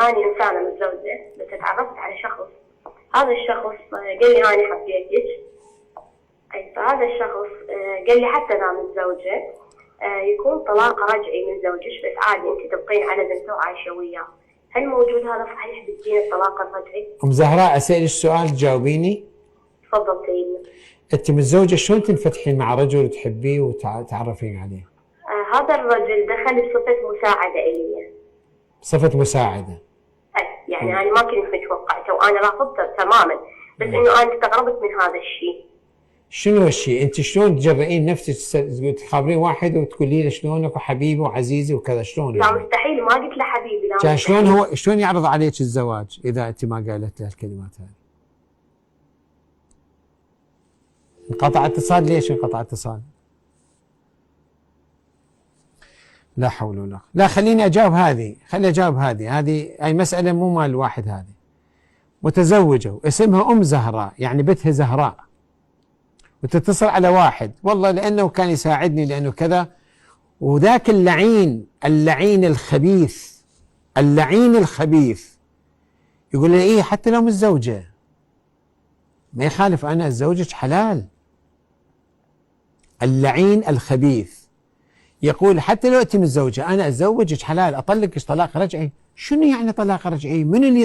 أنا إنسانة متزوجة بس تعرفت على شخص. هذا الشخص قال لي أنا حبيتك. فهذا الشخص قال لي حتى أنا متزوجة يكون طلاق رجعي من زوجك، بس عادي أنت تبقين على بنته وعايشة وياه. هل موجود هذا صحيح بالدين الطلاق الرجعي؟ أم زهراء أسألك سؤال تجاوبيني؟ تفضل سيدنا. أنت متزوجة شلون تنفتحين مع رجل تحبيه وتعرفين عليه؟ هذا الرجل دخل بصفة مساعدة إلي. صفة مساعدة. يعني أنا ما كنت متوقعته وأنا رافضته تماما، بس إنه أنا استغربت من هذا الشيء. شنو هالشيء؟ أنت شلون تجرئين نفسك تخابرين واحد وتقولي له شلونك وحبيبي وعزيزي وكذا؟ شلون؟ لا يعني مستحيل، ما قلت له حبيبي. لا كان شلون هو شلون يعرض عليك الزواج إذا أنت ما قالت له الكلمات هذه؟ انقطع اتصال. ليش انقطع اتصال؟ لا حول ولا قوة. لا خليني أجاوب هذه، خليني أجاوب هذه أي مسألة مو مال الواحد. هذه متزوجة واسمها أم زهراء، يعني بنتها زهراء، وتتصل على واحد والله لأنه كان يساعدني لأنه كذا، وذاك اللعين الخبيث يقول لي إيه حتى لو متزوجة ما يخالف، أنا أتزوجك حلال. اللعين الخبيث يقول حتى لو أنت متزوجة أنا أتزوجك حلال، أطلقك طلاق رجعي. شنو يعني طلاق رجعي؟ من اللي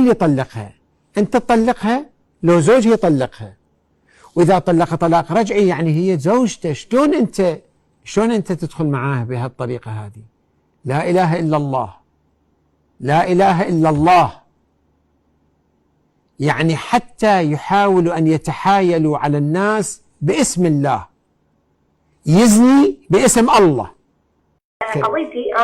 يطلقها؟ أنت تطلقها؟ لو زوجها يطلقها، وإذا طلقها طلاق رجعي يعني هي زوجته. شلون أنت تدخل معاه بهالطريقة هذه؟ لا إله إلا الله، لا إله إلا الله. يعني حتى يحاولوا أن يتحايلوا على الناس باسم الله، يزني باسم الله. قضيتي